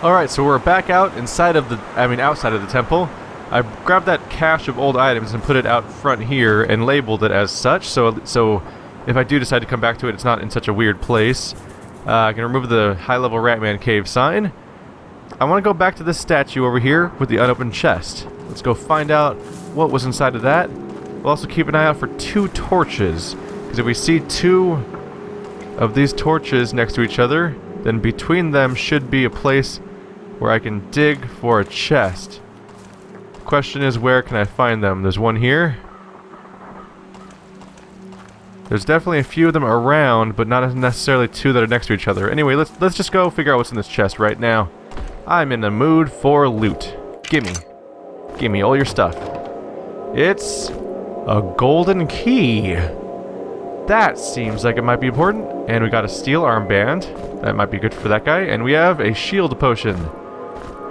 Alright, so we're back out outside of the temple. I grabbed that cache of old items and put it out front here and labeled it as such, so if I do decide to come back to it, it's not in such a weird place. I can remove the high-level Ratman Cave sign. I want to go back to this statue over here with the unopened chest. Let's go find out what was inside of that. We'll also keep an eye out for 2 torches, because if we see 2 of these torches next to each other, then between them should be a place where I can dig for a chest. Question is, where can I find them? There's one here. There's definitely a few of them around, but not necessarily 2 that are next to each other. Anyway, let's just go figure out what's in this chest right now. I'm in the mood for loot. Gimme. Gimme all your stuff. It's a golden key. That seems like it might be important. And we got a steel armband. That might be good for that guy. And we have a shield potion.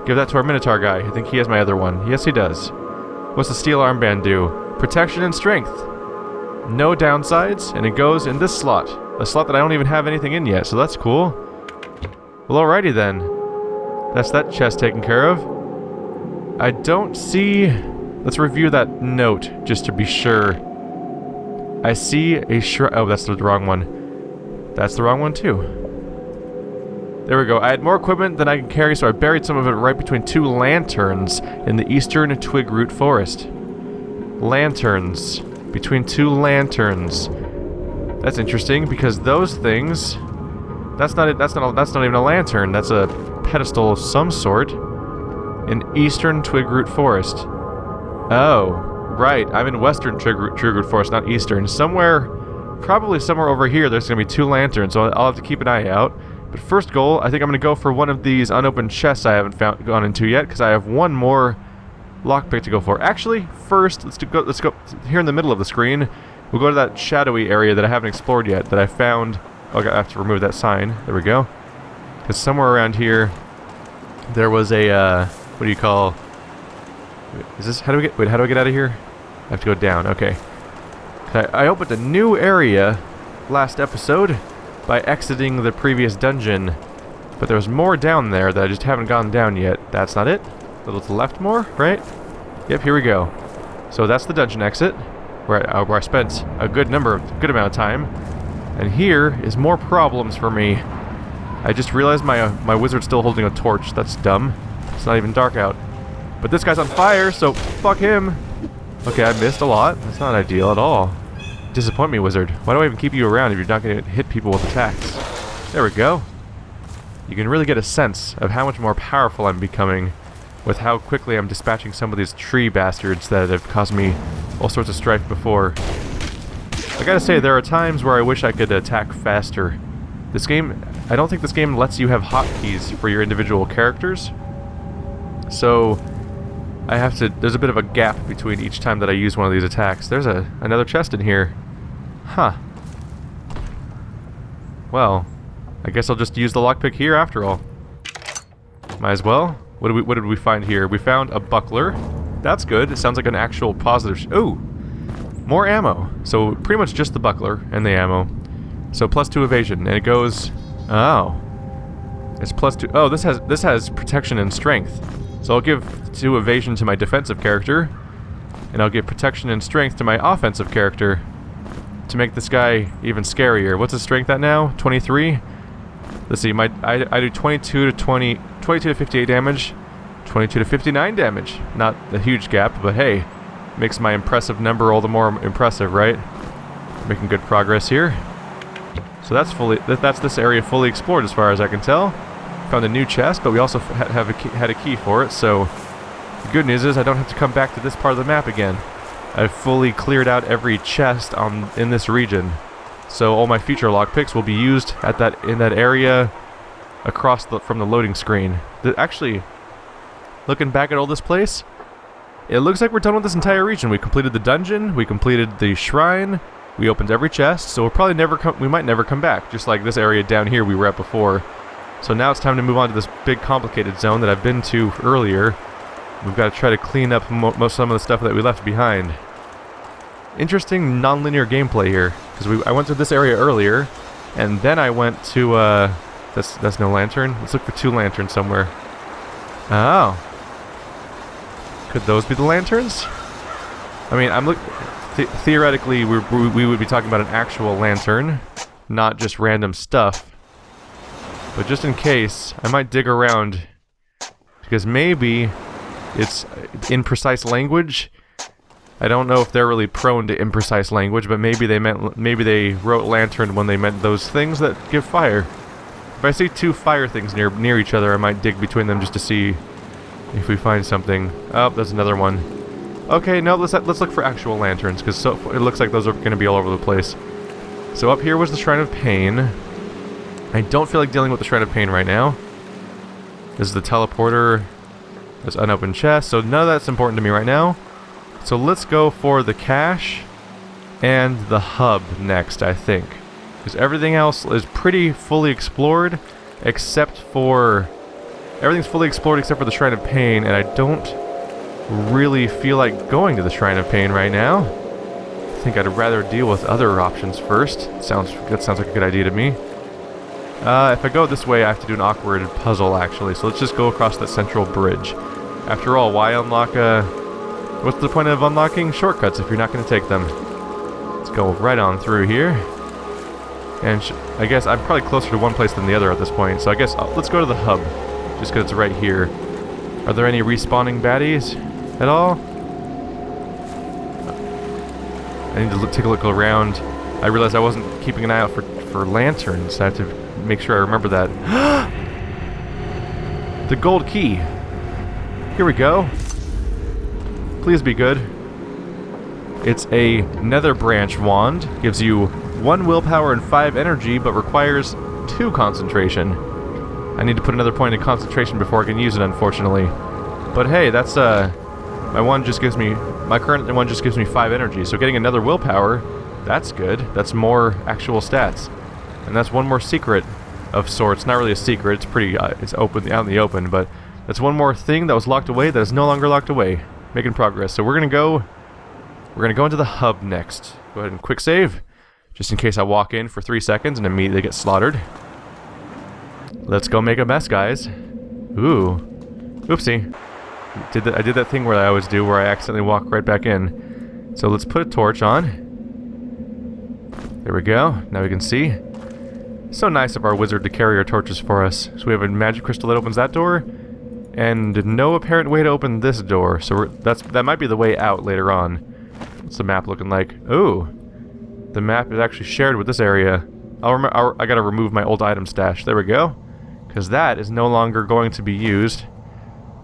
Give that to our Minotaur guy. I think he has my other one. Yes, he does. What's the steel armband do? Protection and strength. No downsides, and it goes in this slot. A slot that I don't even have anything in yet, so that's cool. Well, alrighty then. That's that chest taken care of. I don't see... Let's review that note, just to be sure. I see a shrine... Oh, that's the wrong one. That's the wrong one, too. There we go. I had more equipment than I can carry, so I buried some of it right between 2 lanterns in the eastern twig root forest. Lanterns. Between 2 lanterns. That's interesting, because those things... That's not even a lantern. That's a pedestal of some sort. In eastern twig root forest. Oh, right. I'm in western twig root forest, not eastern. Probably somewhere over here, there's going to be 2 lanterns, so I'll have to keep an eye out. But first goal, I think I'm going to go for one of these unopened chests I haven't gone into yet, because I have one more lockpick to go for. Actually, first, let's go here in the middle of the screen. We'll go to that shadowy area that I haven't explored yet, that I found... Oh, I have to remove that sign. There we go. Because somewhere around here, there was a, what do you call... Is this... How do I get out of here? I have to go down. Okay. I opened a new area last episode by exiting the previous dungeon, but there's more down there that I just haven't gone down yet. That's not it. A little to the left more, right? Yep, here we go. So that's the dungeon exit, where I spent a good amount of time. And here is more problems for me. I just realized my wizard's still holding a torch. That's dumb. It's not even dark out. But this guy's on fire, so fuck him. Okay, I missed a lot. That's not ideal at all. Disappoint me, wizard. Why do I even keep you around if you're not going to hit people with attacks? There we go. You can really get a sense of how much more powerful I'm becoming with how quickly I'm dispatching some of these tree bastards that have caused me all sorts of strife before. I gotta say, there are times where I wish I could attack faster. This game, I don't think this game lets you have hotkeys for your individual characters. So, I have to, there's a bit of a gap between each time that I use one of these attacks. There's another chest in here. Huh. Well, I guess I'll just use the lockpick here after all. Might as well. What did we find here? We found a buckler. That's good. It sounds like an actual positive... Ooh! More ammo. So pretty much just the buckler and the ammo. So +2 evasion, and it goes... Oh. It's +2... Oh, this has protection and strength. So I'll give 2 evasion to my defensive character, and I'll give protection and strength to my offensive character to make this guy even scarier. What's his strength at now? 23? Let's see, I do 22 to 58 damage, 22 to 59 damage. Not a huge gap, but hey, makes my impressive number all the more impressive, right? Making good progress here. So that's this area fully explored as far as I can tell. Found a new chest, but we also had a key for it, so the good news is I don't have to come back to this part of the map again. I've fully cleared out every chest in this region, so all my future lockpicks will be used in that area across from the loading screen. Actually, looking back at all this place, it looks like we're done with this entire region. We completed the dungeon, we completed the shrine, we opened every chest, so we might never come back, just like this area down here we were at before. So now it's time to move on to this big complicated zone that I've been to earlier. We've got to try to clean up some of the stuff that we left behind. Interesting non-linear gameplay here, because I went to this area earlier, and then I went to, that's no lantern. Let's look for 2 lanterns somewhere. Oh. Could those be the lanterns? I mean, theoretically, we would be talking about an actual lantern, not just random stuff. But just in case, I might dig around, because maybe it's imprecise language. I don't know if they're really prone to imprecise language, but maybe they wrote lantern when they meant those things that give fire. If I see two fire things near each other, I might dig between them just to see if we find something. Oh, there's another one. Okay, no, let's look for actual lanterns, because it looks like those are going to be all over the place. So up here was the Shrine of Pain. I don't feel like dealing with the Shrine of Pain right now. This is the teleporter. There's unopened chest, so none of that's important to me right now. So let's go for the cache and the hub next, I think. Because everything else is pretty fully explored, except for... Everything's fully explored except for the Shrine of Pain, and I don't really feel like going to the Shrine of Pain right now. I think I'd rather deal with other options first. That sounds like a good idea to me. If I go this way, I have to do an awkward puzzle, actually. So let's just go across that central bridge. After all, why unlock what's the point of unlocking shortcuts if you're not going to take them? Let's go right on through here. And I guess I'm probably closer to one place than the other at this point, so I guess let's go to the hub, just because it's right here. Are there any respawning baddies at all? I need to take a look around. I realized I wasn't keeping an eye out for lanterns. I have to make sure I remember that. The gold key. Here we go. Please be good. It's a nether branch wand. Gives you 1 willpower and 5 energy, but requires 2 concentration. I need to put another point of concentration before I can use it, unfortunately. But hey, that's my current one just gives me 5 energy, so getting another willpower, that's good. That's more actual stats. And that's one more secret of sorts. Not really a secret, it's pretty it's open out in the open, but that's one more thing that was locked away that is no longer locked away. Making progress. So we're gonna go into the hub next. Go ahead and quick save. Just in case I walk in for 3 seconds and immediately get slaughtered. Let's go make a mess, guys. Ooh. Oopsie. I did that thing where I always do, where I accidentally walk right back in. So let's put a torch on. There we go. Now we can see. So nice of our wizard to carry our torches for us. So we have a magic crystal that opens that door, and no apparent way to open this door. So that might be the way out later on. What's the map looking like? Ooh. The map is actually shared with this area. I gotta remove my old item stash. There we go. Because that is no longer going to be used.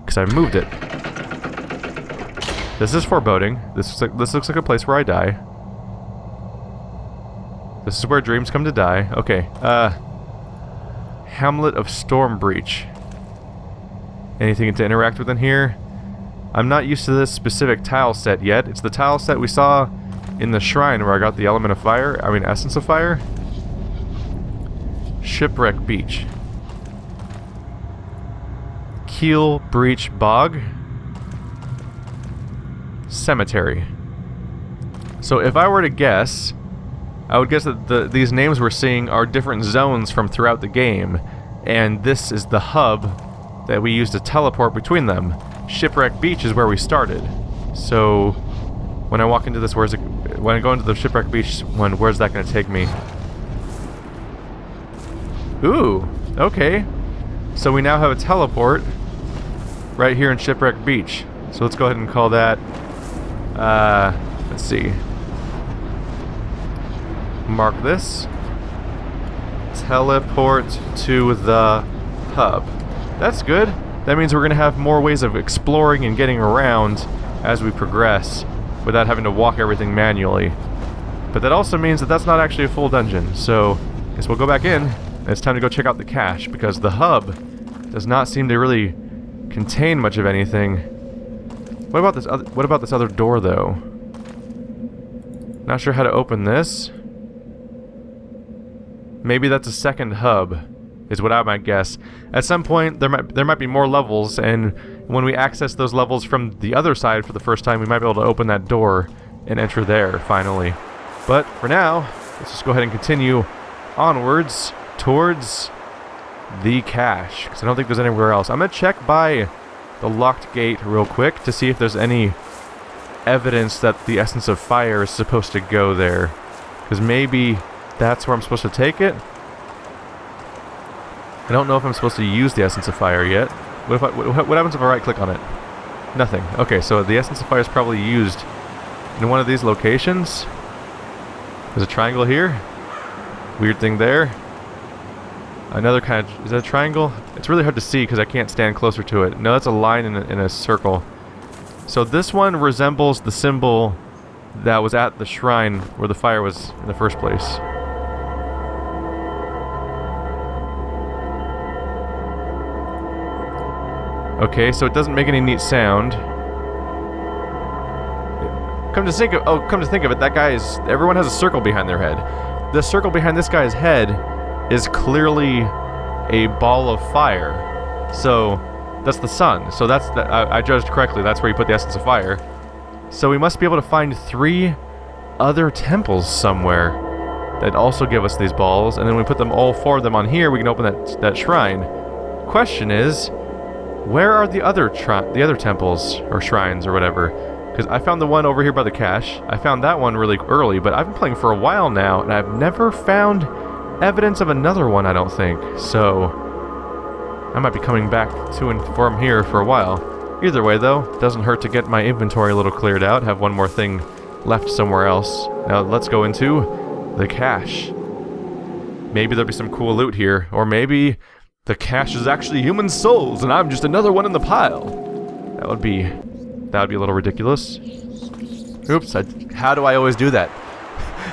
Because I moved it. This is foreboding. This looks like a place where I die. This is where dreams come to die. Okay. Hamlet of Stormbreach. Anything to interact with in here? I'm not used to this specific tile set yet. It's the tile set we saw in the shrine where I got the element of fire. I mean, essence of fire. Shipwreck Beach. Keel Breach Bog. Cemetery. So if I were to guess, I would guess that these names we're seeing are different zones from throughout the game, and this is the hub that we use to teleport between them. Shipwreck Beach is where we started. So when I walk into this, when I go into the Shipwreck Beach one, where's that going to take me? Ooh, okay. So we now have a teleport right here in Shipwreck Beach. So let's go ahead and call that, let's see. Mark this. Teleport to the hub. That's good. That means we're going to have more ways of exploring and getting around as we progress without having to walk everything manually. But that also means that that's not actually a full dungeon. So I guess we'll go back in, and it's time to go check out the cache, because the hub does not seem to really contain much of anything. What about this other door, though? Not sure how to open this. Maybe that's a second hub, is what I might guess. At some point, there might be more levels, and when we access those levels from the other side for the first time, we might be able to open that door and enter there, finally. But for now, let's just go ahead and continue onwards towards the cache, because I don't think there's anywhere else. I'm going to check by the locked gate real quick to see if there's any evidence that the essence of fire is supposed to go there. Because maybe that's where I'm supposed to take it. I don't know if I'm supposed to use the essence of fire yet. What happens if I right-click on it? Nothing. Okay, so the essence of fire is probably used in one of these locations. There's a triangle here. Weird thing there. Another kind of... Is that a triangle? It's really hard to see because I can't stand closer to it. No, that's a line in a circle. So this one resembles the symbol that was at the shrine where the fire was in the first place. Okay, so it doesn't make any neat sound. Come to think of it, that guy is... Everyone has a circle behind their head. The circle behind this guy's head is clearly a ball of fire. So, that's the sun. So that's... I judged correctly, that's where you put the essence of fire. So we must be able to find 3 other temples somewhere that also give us these balls, and then we put them all 4 of them on here, we can open that shrine. Question is, where are the other temples, or shrines, or whatever? Because I found the one over here by the cache. I found that one really early, but I've been playing for a while now, and I've never found evidence of another one, I don't think. So, I might be coming back to and from here for a while. Either way, though, doesn't hurt to get my inventory a little cleared out, have one more thing left somewhere else. Now, let's go into the cache. Maybe there'll be some cool loot here, or maybe the cache is actually human souls, and I'm just another one in the pile. That would be a little ridiculous. Oops, how do I always do that?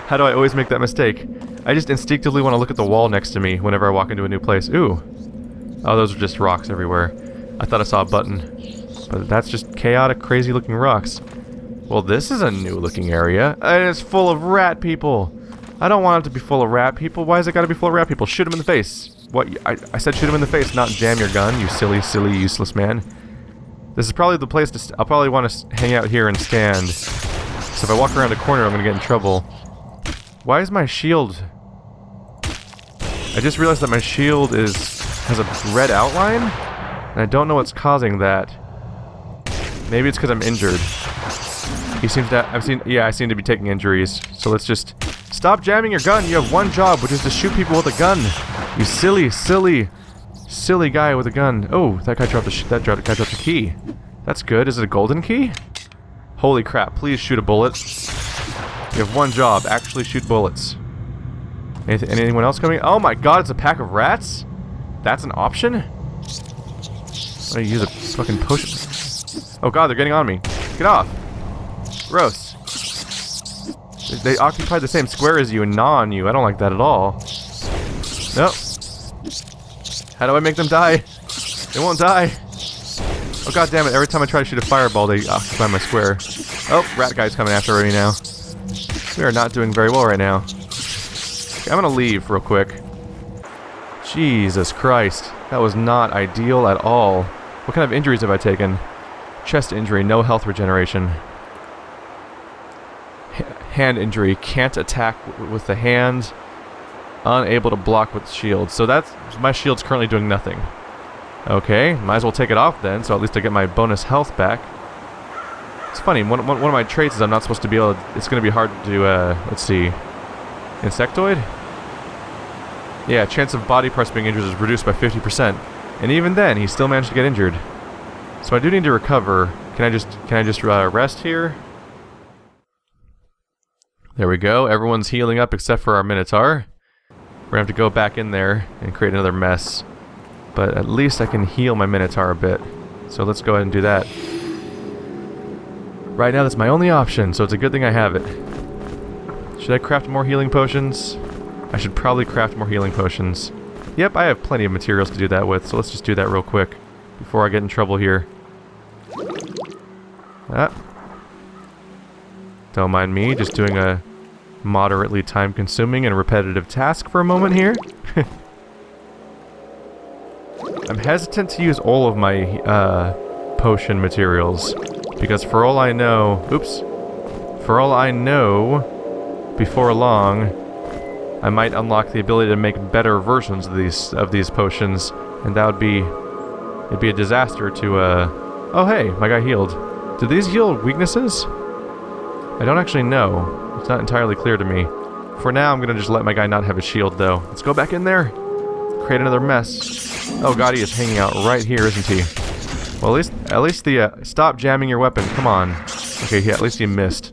How do I always make that mistake? I just instinctively want to look at the wall next to me whenever I walk into a new place. Ooh. Oh, those are just rocks everywhere. I thought I saw a button. But that's just chaotic, crazy-looking rocks. Well, this is a new-looking area, and it's full of rat people. I don't want it to be full of rat people. Why has it got to be full of rat people? Shoot them in the face. What? I said shoot him in the face, not jam your gun, you silly, useless man. This is probably the place to... I'll probably want to hang out here and stand. So if I walk around a corner, I'm going to get in trouble. Why is my shield... I just realized that my shield has a red outline, and I don't know what's causing that. Maybe it's because I'm injured. He seems to... I seem to be taking injuries. So let's just... Stop jamming your gun! You have one job, which is to shoot people with a gun! You silly guy with a gun. Oh, that guy dropped a key. That's good. Is it a golden key? Holy crap, please shoot a bullet. You have one job, actually shoot bullets. Anyone else coming? Oh my god, it's a pack of rats? That's an option? I'm gonna use a fucking potion. Oh god, they're getting on me. Get off. Gross. They occupy the same square as you and gnaw on you. I don't like that at all. Nope. How do I make them die? They won't die. Oh god damn it, every time I try to shoot a fireball they occupy my square. Oh, rat guy's coming after me now. We are not doing very well right now. Okay, I'm gonna leave real quick. Jesus Christ. That was not ideal at all. What kind of injuries have I taken? Chest injury, no health regeneration. Hand injury, can't attack with the hand. Unable to block with shield. So that's... my shield's currently doing nothing. Okay, might as well take it off then, so at least I get my bonus health back. It's funny, one of my traits is I'm not supposed to be able to... It's going to be hard to, let's see... Insectoid? Yeah, chance of body parts being injured is reduced by 50%. And even then, he still managed to get injured. So I do need to recover. Can I just rest here? There we go, everyone's healing up except for our Minotaur. We're gonna have to go back in there and create another mess. But at least I can heal my Minotaur a bit. So let's go ahead and do that. Right now that's my only option, so it's a good thing I have it. Should I craft more healing potions? I should probably craft more healing potions. Yep, I have plenty of materials to do that with, so let's just do that real quick before I get in trouble here. Don't mind me, just doing a moderately time-consuming and repetitive task for a moment here. I'm hesitant to use all of my potion materials, because for all I know... Oops. For all I know, before long, I might unlock the ability to make better versions of these potions, and that would be... It'd be a disaster to Oh hey, my guy healed. Do these heal weaknesses? I don't actually know. It's not entirely clear to me. For now, I'm gonna just let my guy not have a shield, though. Let's go back in there. Create another mess. Oh god, he is hanging out right here, isn't he? Well, at least the, stop jamming your weapon, come on. Okay, yeah, at least he missed.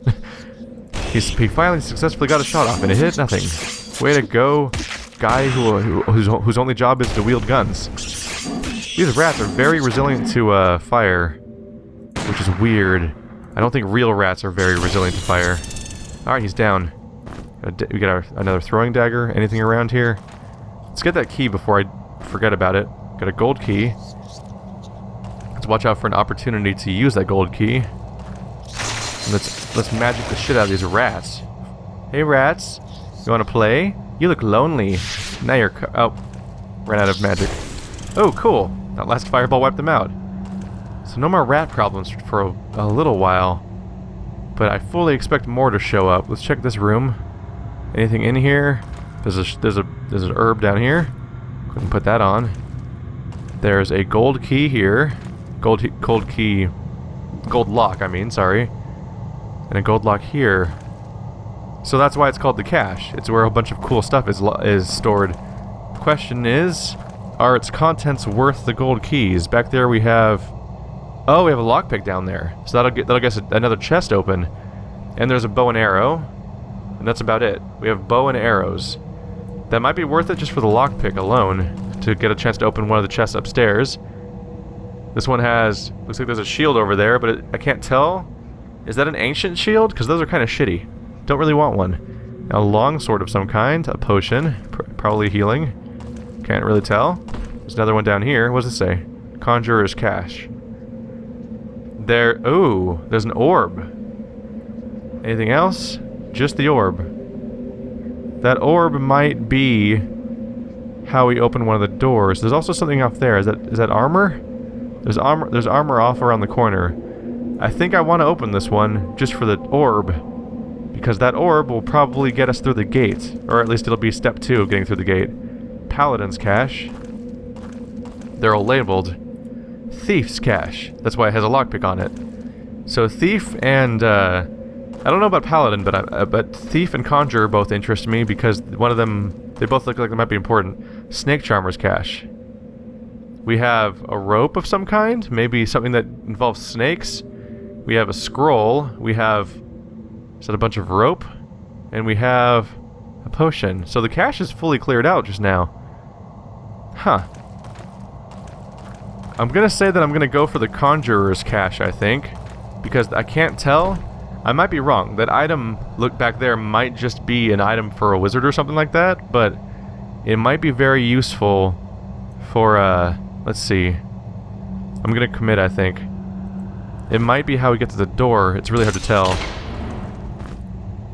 He finally successfully got a shot off, and it hit nothing. Way to go, guy whose only job is to wield guns. These rats are very resilient to, fire. Which is weird. I don't think real rats are very resilient to fire. Alright, he's down. We got another throwing dagger. Anything around here? Let's get that key before I forget about it. Got a gold key. Let's watch out for an opportunity to use that gold key. And let's magic the shit out of these rats. Hey rats, you wanna play? You look lonely. Now you're oh, ran out of magic. Oh, cool. That last fireball wiped them out. So no more rat problems for a little while. But I fully expect more to show up. Let's check this room. Anything in here? There's an herb down here. Couldn't put that on. There's a gold key here. Gold lock, I mean, sorry. And a gold lock here. So that's why it's called the cache. It's where a bunch of cool stuff is stored. The question is, are its contents worth the gold keys? Back there we have... Oh, we have a lockpick down there. So that'll get us another chest open. And there's a bow and arrow. And that's about it. We have bow and arrows. That might be worth it just for the lockpick alone, to get a chance to open one of the chests upstairs. This one has... Looks like there's a shield over there, but I can't tell. Is that an ancient shield? Because those are kind of shitty. Don't really want one. A longsword of some kind. A potion. Probably healing. Can't really tell. There's another one down here. What does it say? Conjurer's Cache. There... Ooh, there's an orb. Anything else? Just the orb. That orb might be how we open one of the doors. There's also something off there. Is that armor? There's armor off around the corner. I think I want to open this one just for the orb, because that orb will probably get us through the gate, or at least it'll be step 2 of getting through the gate. Paladin's Cache. They're all labeled. Thief's Cache. That's why it has a lockpick on it. So Thief and I don't know about Paladin, but Thief and Conjurer both interest me because one of them, they both look like they might be important. Snake Charmer's Cache. We have a rope of some kind, maybe something that involves snakes. We have a scroll. We have a bunch of rope, and we have a potion. So the cache is fully cleared out just now. Huh. I'm gonna say that I'm gonna go for the Conjurer's Cache, I think, because I can't tell. I might be wrong. That item, look back there, might just be an item for a wizard or something like that, but it might be very useful for, let's see. I'm gonna commit, I think. It might be how we get to the door. It's really hard to tell.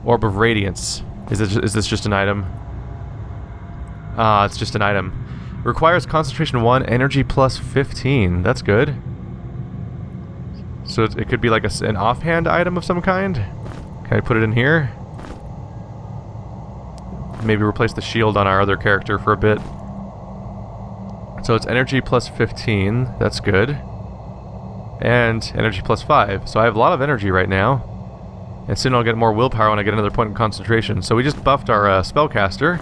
Orb of Radiance. Is this just an item? Ah, it's just an item. Requires concentration 1, energy plus 15. That's good. So it could be like an offhand item of some kind? Can I put it in here? Maybe replace the shield on our other character for a bit. So it's energy plus 15. That's good. And energy plus 5. So I have a lot of energy right now. And soon I'll get more willpower when I get another point of concentration. So we just buffed our spellcaster.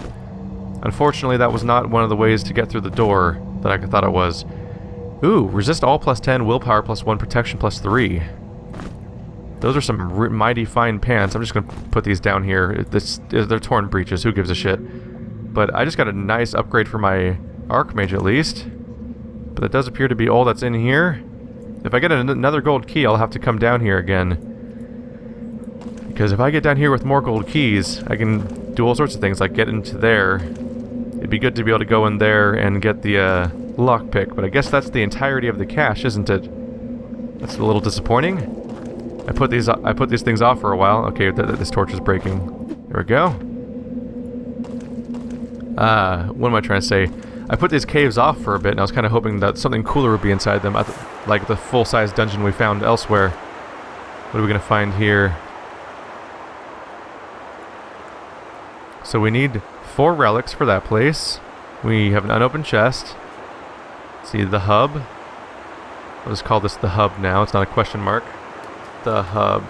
Unfortunately, that was not one of the ways to get through the door that I thought it was. Ooh, resist all plus 10, willpower plus 1, protection plus 3. Those are some mighty fine pants. I'm just going to put these down here. They're torn breeches, who gives a shit. But I just got a nice upgrade for my Archmage at least. But that does appear to be all that's in here. If I get another gold key, I'll have to come down here again. Because if I get down here with more gold keys, I can do all sorts of things, like get into there. It'd be good to be able to go in there and get the lockpick, but I guess that's the entirety of the cache, isn't it? That's a little disappointing. I put these things off for a while. Okay, this torch is breaking. There we go. What am I trying to say? I put these caves off for a bit, and I was kind of hoping that something cooler would be inside them, like the full-size dungeon we found elsewhere. What are we gonna find here? So we need 4 relics for that place. We have an unopened chest. See the hub. I'll just call this the hub now. It's not a question mark. The hub.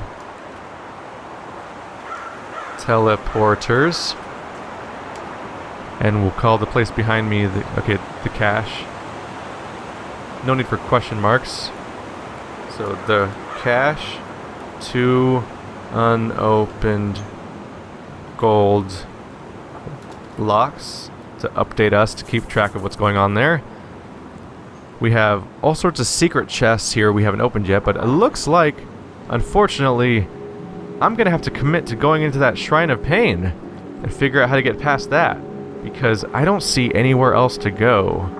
Teleporters. And we'll call the place behind me the cache. No need for question marks. So the cache, 2 unopened gold locks to update us to keep track of what's going on there. We have all sorts of secret chests here we haven't opened yet, but it looks like, unfortunately, I'm gonna have to commit to going into that Shrine of Pain and figure out how to get past that, because I don't see anywhere else to go.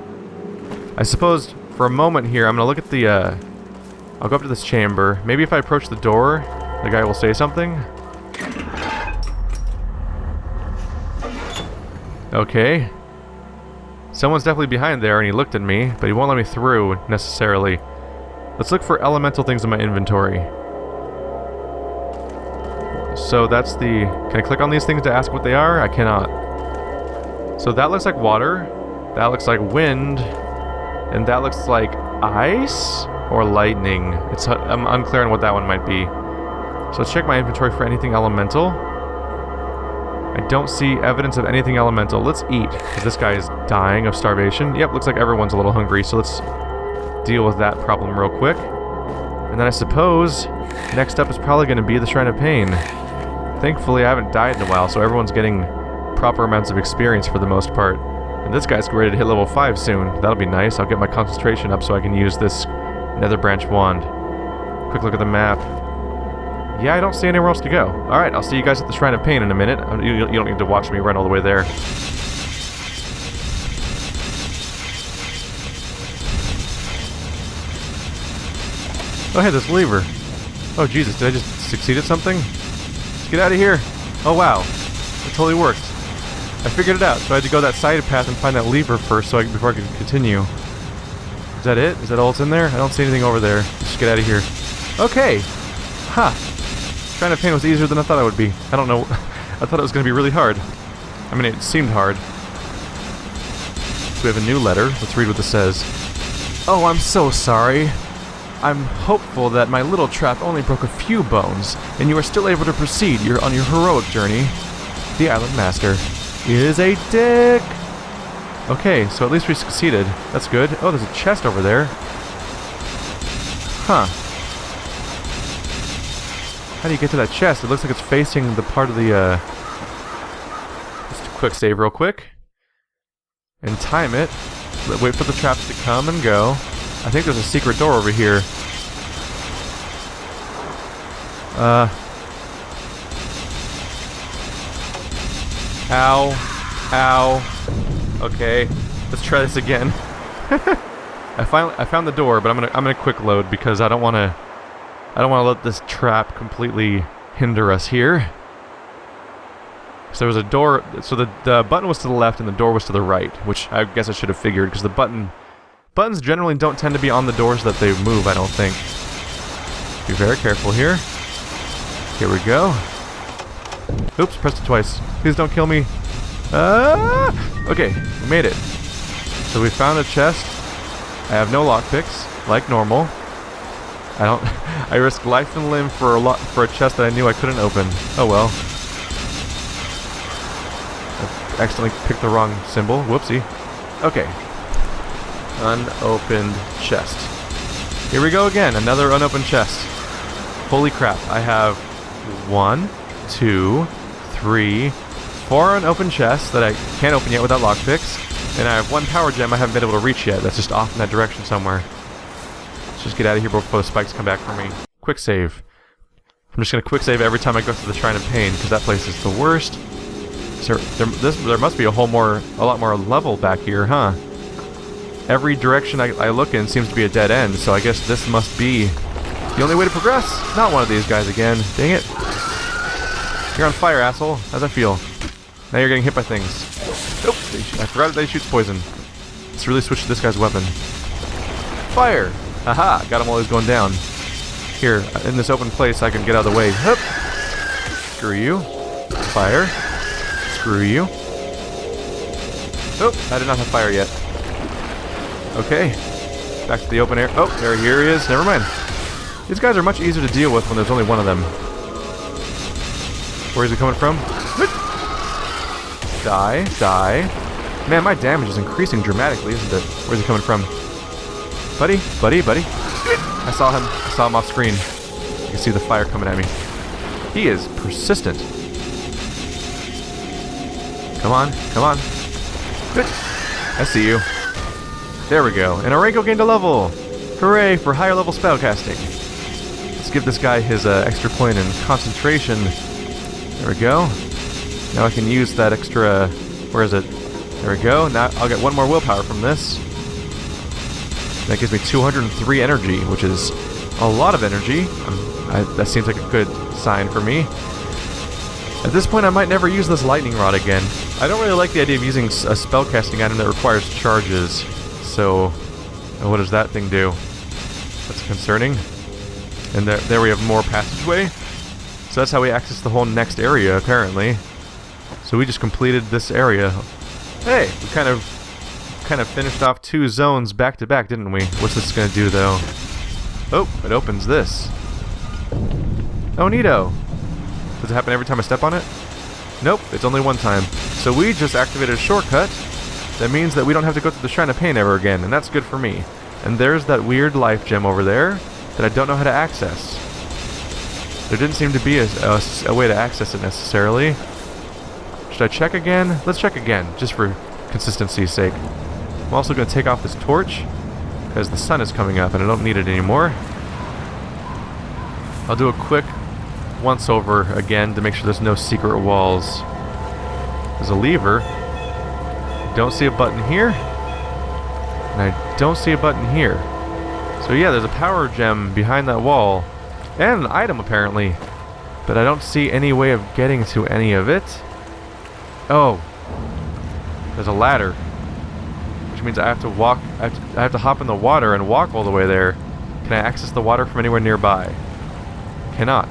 I suppose for a moment here, I'm gonna look at the, I'll go up to this chamber. Maybe if I approach the door, the guy will say something. Okay. Someone's definitely behind there, and he looked at me, but he won't let me through, necessarily. Let's look for elemental things in my inventory. So that's the... Can I click on these things to ask what they are? I cannot. So that looks like water. That looks like wind. And that looks like ice? Or lightning. I'm unclear on what that one might be. So let's check my inventory for anything elemental. I don't see evidence of anything elemental. Let's eat, because this guy is dying of starvation. Yep, looks like everyone's a little hungry, so let's deal with that problem real quick. And then I suppose next up is probably going to be the Shrine of Pain. Thankfully, I haven't died in a while, so everyone's getting proper amounts of experience for the most part. And this guy's ready to hit level 5 soon. That'll be nice. I'll get my concentration up so I can use this Nether Branch wand. Quick look at the map. Yeah, I don't see anywhere else to go. Alright, I'll see you guys at the Shrine of Pain in a minute. You don't need to watch me run all the way there. Oh, hey, this lever. Oh, Jesus, did I just succeed at something? Let's get out of here. Oh, wow. It totally worked. I figured it out, so I had to go that side path and find that lever first before I could continue. Is that it? Is that all that's in there? I don't see anything over there. Let's just get out of here. Okay. Ha. Shrine of Pain was easier than I thought it would be. I don't know. I thought it was going to be really hard. I mean, it seemed hard. So we have a new letter. Let's read what this says. Oh, I'm so sorry. I'm hopeful that my little trap only broke a few bones, and you are still able to proceed on your heroic journey. The Island Master is a dick! Okay, so at least we succeeded. That's good. Oh, there's a chest over there. Huh. How do you get to that chest? It looks like it's facing the part of the, Just a quick save real quick. And time it. Wait for the traps to come and go. I think there's a secret door over here. Ow. Ow. Okay. Let's try this again. I found the door, but I'm gonna quick load because I don't wanna let this trap completely hinder us here. So there was a door, so the button was to the left and the door was to the right, which I guess I should have figured, because the buttons generally don't tend to be on the doors that they move, I don't think. Be very careful here. Here we go. Oops, pressed it twice. Please don't kill me. Okay, we made it. So we found a chest. I have no lockpicks, like normal. I risked life and limb for a chest that I knew I couldn't open. Oh well. I accidentally picked the wrong symbol. Whoopsie. Okay. Unopened chest. Here we go again. Another unopened chest. Holy crap. I have 1, 2, 3, 4 unopened chests that I can't open yet without lockpicks. And I have 1 power gem I haven't been able to reach yet. That's just off in that direction somewhere. Let's just get out of here before the spikes come back for me. Quick save. I'm just going to quick save every time I go to the Shrine of Pain, because that place is the worst. There must be a lot more level back here, huh? Every direction I look in seems to be a dead end, so I guess this must be the only way to progress. Not one of these guys again. Dang it. You're on fire, asshole. How's that feel? Now you're getting hit by things. Nope. I forgot that he shoots poison. Let's really switch to this guy's weapon. Fire! Aha! Got him while he was going down. Here, in this open place, I can get out of the way. Hup! Screw you. Fire. Screw you. Oh, I did not have fire yet. Okay. Back to the open air. Oh, here he is. Never mind. These guys are much easier to deal with when there's only one of them. Where is he coming from? Die, die. Man, my damage is increasing dramatically, isn't it? Where's he coming from? Buddy, buddy, buddy. I saw him. I saw him off screen. You can see the fire coming at me. He is persistent. Come on, come on. Good. I see you. There we go. And Arenko gained a level. Hooray for higher level spellcasting. Let's give this guy his extra point in concentration. There we go. Now I can use that extra... Where is it? There we go. Now I'll get one more willpower from this. That gives me 203 energy, which is a lot of energy. That seems like a good sign for me. At this point, I might never use this lightning rod again. I don't really like the idea of using a spellcasting item that requires charges. So, what does that thing do? That's concerning. And there we have more passageway. So that's how we access the whole next area, apparently. So we just completed this area. Hey, we kind of finished off 2 zones back to back, didn't we? What's this gonna do, though? Oh, it opens this. Oh, neato. Does it happen every time I step on it? Nope, it's only one time. So we just activated a shortcut. That means that we don't have to go through the Shrine of Pain ever again, and that's good for me. And there's that weird life gem over there that I don't know how to access. There didn't seem to be a way to access it necessarily. Should I check again? Let's check again, just for consistency's sake. I'm also going to take off this torch, because the sun is coming up and I don't need it anymore. I'll do a quick once-over again to make sure there's no secret walls. There's a lever. Don't see a button here. And I don't see a button here. So yeah, there's a power gem behind that wall. And an item, apparently. But I don't see any way of getting to any of it. Oh. There's a ladder. Which means I have to walk... I have to hop in the water and walk all the way there. Can I access the water from anywhere nearby? Cannot.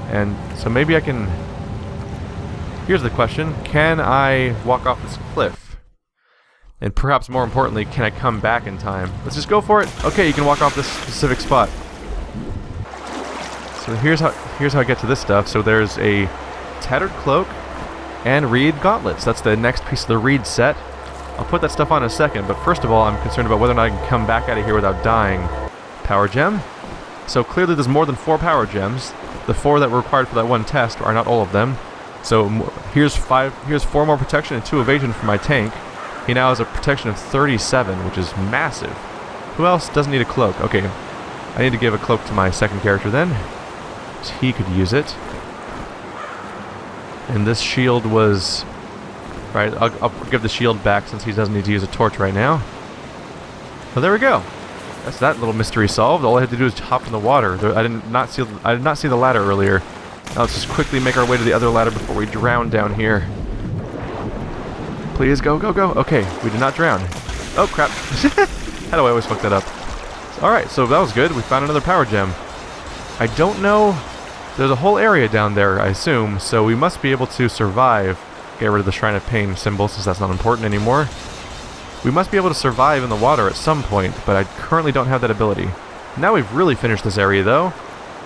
And so maybe I can... Here's the question. Can I walk off this cliff? And perhaps more importantly, can I come back in time? Let's just go for it. Okay, you can walk off this specific spot. So here's how I get to this stuff. So there's a tattered cloak and reed gauntlets. That's the next piece of the reed set. I'll put that stuff on in a second, but first of all, I'm concerned about whether or not I can come back out of here without dying. Power gem. So clearly there's more than 4 power gems. The 4 that were required for that one test are not all of them. So here's 4 more protection and 2 evasion for my tank. He now has a protection of 37, which is massive. Who else doesn't need a cloak? Okay, I need to give a cloak to my second character then. So he could use it. And this shield was... Right, I'll give the shield back since he doesn't need to use a torch right now. Well, there we go. That's that little mystery solved. All I had to do is hop in the water. I did not see the ladder earlier. Now let's just quickly make our way to the other ladder before we drown down here. Please go, go, go. Okay, we did not drown. Oh, crap. How do I always fuck that up? Alright, so that was good. We found another power gem. I don't know... There's a whole area down there, I assume, so we must be able to survive. Get rid of the Shrine of Pain symbol since that's not important anymore. We must be able to survive in the water at some point, but I currently don't have that ability. Now we've really finished this area, though.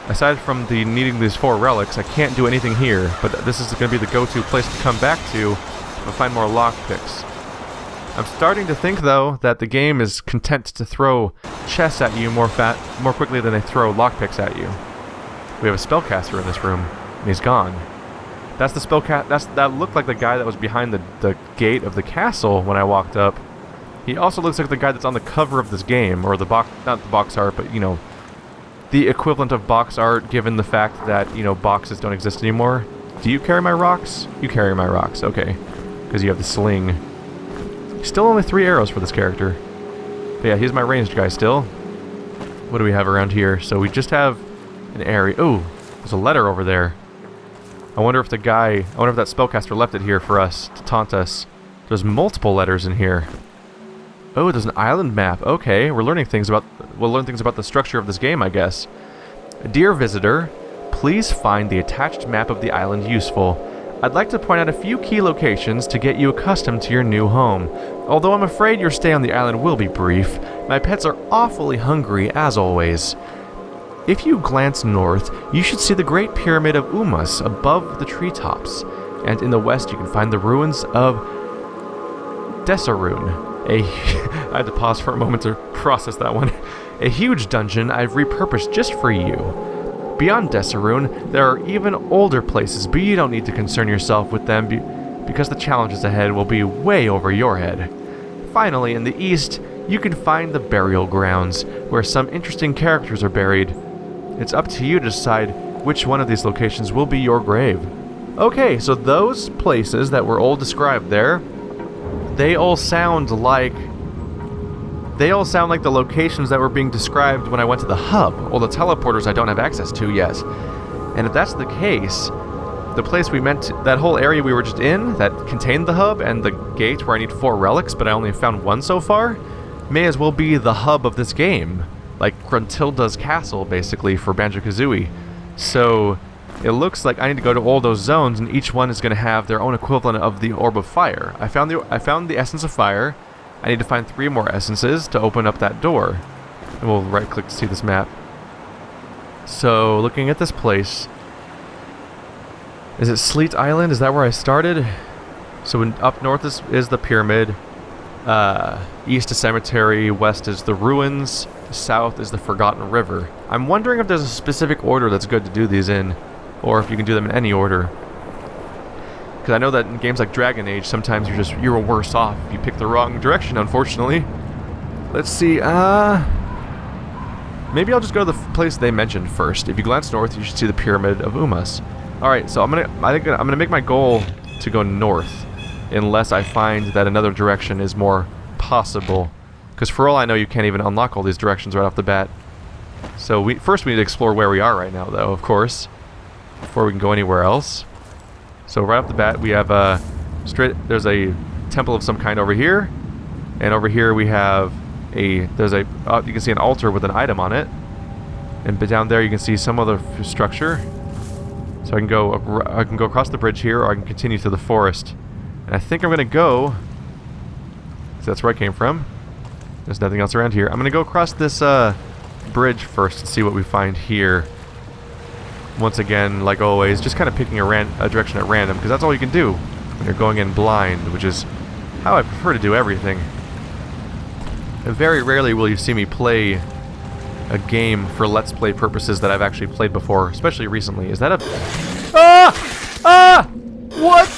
Aside from needing these 4 relics, I can't do anything here, but this is going to be the go-to place to come back to if I find more lockpicks. I'm starting to think, though, that the game is content to throw chests at you more quickly than they throw lockpicks at you. We have a spellcaster in this room, and he's gone. That's the that looked like the guy that was behind the gate of the castle when I walked up. He also looks like the guy that's on the cover of this game, or the box, not the box art, but, you know, the equivalent of box art given the fact that, you know, boxes don't exist anymore. Do you carry my rocks? You carry my rocks, okay. Because you have the sling. Still only 3 arrows for this character. But yeah, he's my ranged guy still. What do we have around here? So we just have an area. Ooh, there's a letter over there. I wonder if that spellcaster left it here for us to taunt us. There's multiple letters in here. Oh, there's an island map. Okay, we'll learn things about the structure of this game, I guess. Dear visitor, please find the attached map of the island useful. I'd like to point out a few key locations to get you accustomed to your new home. Although I'm afraid your stay on the island will be brief, My pets are awfully hungry, as always. If you glance north, you should see the Great Pyramid of Umas above the treetops, and in the west you can find the ruins of Desarune. I had to pause for a moment to process that one. A huge dungeon I've repurposed just for you. Beyond Desarune, there are even older places, but you don't need to concern yourself with them because the challenges ahead will be way over your head. Finally, in the east, you can find the burial grounds, where some interesting characters are buried. It's up to you to decide which one of these locations will be your grave. Okay, so those places that were all described there, they all sound like the locations that were being described when I went to the hub. Well, the teleporters I don't have access to yet. And if that's the case, the place we meant to, that whole area we were just in, that contained the hub and the gate where I need 4 relics, but I only found 1 so far, may as well be the hub of this game. Like Gruntilda's castle, basically, for Banjo-Kazooie. So it looks like I need to go to all those zones, and each one is going to have their own equivalent of the Orb of Fire. I found the Essence of Fire. I need to find 3 more essences to open up that door. And we'll right-click to see this map. So, looking at this place... Is it Sleet Island? Is that where I started? So up north is the pyramid. East is cemetery. West is the ruins. South is the Forgotten River. I'm wondering if there's a specific order that's good to do these in. Or if you can do them in any order. Because I know that in games like Dragon Age, sometimes you're worse off if you pick the wrong direction, unfortunately. Let's see, maybe I'll just go to the place they mentioned first. If you glance north, you should see the Pyramid of Umas. Alright, so I'm gonna make my goal to go north, unless I find that another direction is more possible. Because for all I know, you can't even unlock all these directions right off the bat. So first we need to explore where we are right now, though, of course, before we can go anywhere else. So right off the bat, we have there's a temple of some kind over here, and over here we have you can see an altar with an item on it, and down there you can see some other structure. So I can go across the bridge here, or I can continue to the forest. And I think I'm gonna go. So that's where I came from. There's nothing else around here. I'm gonna go across this bridge first and see what we find here. Once again, like always, just kind of picking a direction at random, because that's all you can do when you're going in blind, which is how I prefer to do everything. And very rarely will you see me play a game for Let's Play purposes that I've actually played before, especially recently. Is that a... What?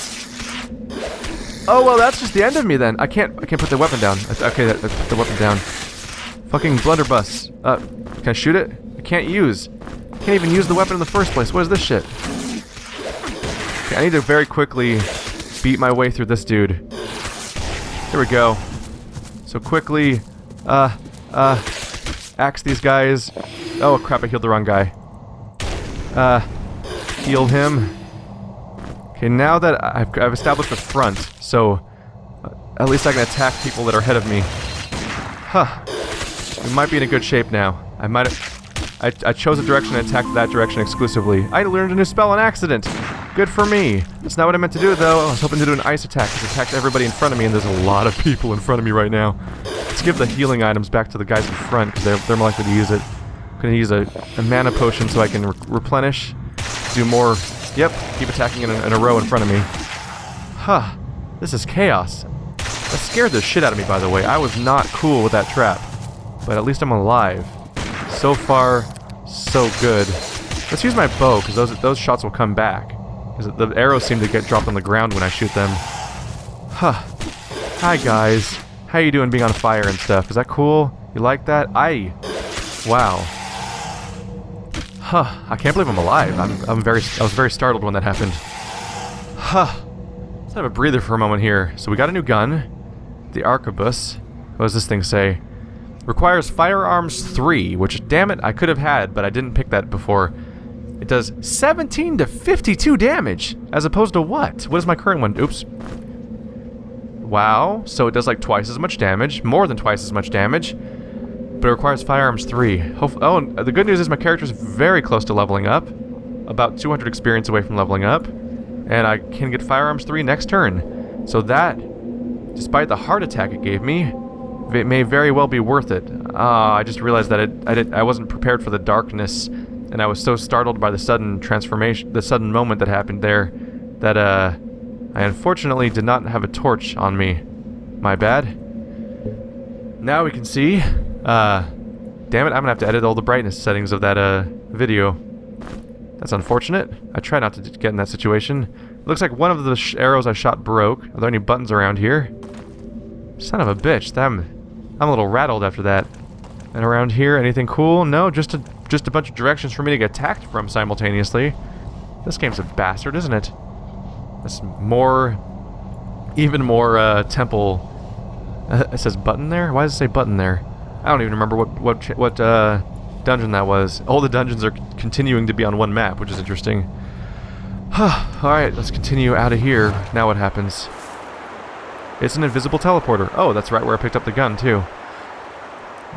Oh, well, that's just the end of me then. I can't put the weapon down. Okay, put the weapon down. Fucking blunderbuss. Can I shoot it? I can't even use the weapon in the first place. What is this shit? Okay, I need to very quickly beat my way through this dude. Here we go. So quickly, axe these guys. Oh crap, I healed the wrong guy. Heal him. Okay, now that I've established a front, so at least I can attack people that are ahead of me. Huh. We might be in a good shape now. I chose a direction and attacked that direction exclusively. I learned a new spell on accident. Good for me. That's not what I meant to do, though. I was hoping to do an ice attack, which attacked everybody in front of me, and there's a lot of people in front of me right now. Let's give the healing items back to the guys in front, because they're more likely to use it. I'm going to use a mana potion so I can replenish. Do more... Yep, keep attacking in a row in front of me. Huh. This is chaos. That scared the shit out of me, by the way. I was not cool with that trap. But at least I'm alive. So far, so good. Let's use my bow, because those shots will come back. Because the arrows seem to get dropped on the ground when I shoot them. Huh. Hi, guys. How you doing being on fire and stuff? Is that cool? You like that? Wow. Huh. I can't believe I'm alive. I was very startled when that happened. Huh. Let's have a breather for a moment here. So we got a new gun. The Arquebus. What does this thing say? Requires firearms 3, which, damn it, I could have had, but I didn't pick that before. It does 17 to 52 damage, as opposed to what? What is my current one? Oops. Wow, so it does like twice as much damage, more than twice as much damage, but it requires firearms 3. Oh, and the good news is my character is very close to leveling up, about 200 experience away from leveling up, and I can get firearms 3 next turn. So that, despite the heart attack it gave me, It may very well be worth it. I just realized that I wasn't prepared for the darkness, and I was so startled by the sudden transformation, the sudden moment that happened there, that I unfortunately did not have a torch on me. My bad. Now we can see. Damn it, I'm gonna have to edit all the brightness settings of that video. That's unfortunate. I try not to get in that situation. It looks like one of the arrows I shot broke. Are there any buttons around here? Son of a bitch. I'm a little rattled after that. And around here, anything cool? No, just a bunch of directions for me to get attacked from simultaneously. This game's a bastard, isn't it? That's more... even more, temple... it says button there? Why does it say button there? I don't even remember what dungeon that was. All the dungeons are continuing to be on one map, which is interesting. Alright, let's continue out of here. Now what happens? It's an invisible teleporter. Oh, that's right where I picked up the gun, too.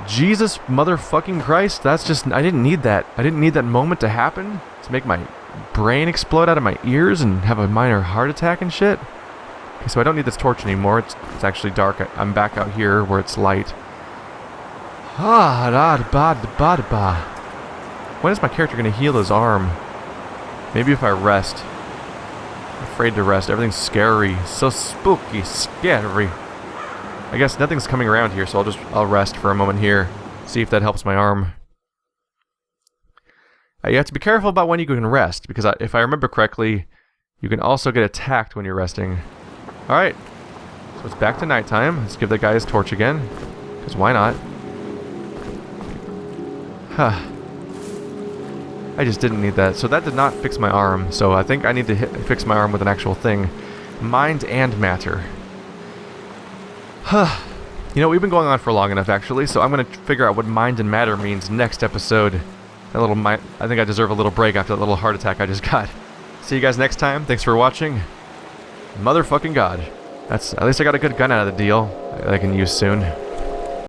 Jesus motherfucking Christ, that's just... I didn't need that. I didn't need that moment to happen to make my brain explode out of my ears and have a minor heart attack and shit. Okay, so I don't need this torch anymore. It's actually dark. I'm back out here where it's light. When is my character going to heal his arm? Maybe if I rest. I'm afraid to rest. Everything's scary. So spooky, scary. I guess nothing's coming around here, so I'll rest for a moment here. See if that helps my arm. You have to be careful about when you can rest, because if I remember correctly, you can also get attacked when you're resting. Alright. So it's back to nighttime. Let's give that guy his torch again. Because why not? Huh. I just didn't need that. So that did not fix my arm. So I think I need to fix my arm with an actual thing. Mind and matter. Huh. You know, we've been going on for long enough, actually, so I'm going to figure out what mind and matter means next episode. I think I deserve a little break after that little heart attack I just got. See you guys next time. Thanks for watching. Motherfucking God. At least I got a good gun out of the deal that I can use soon.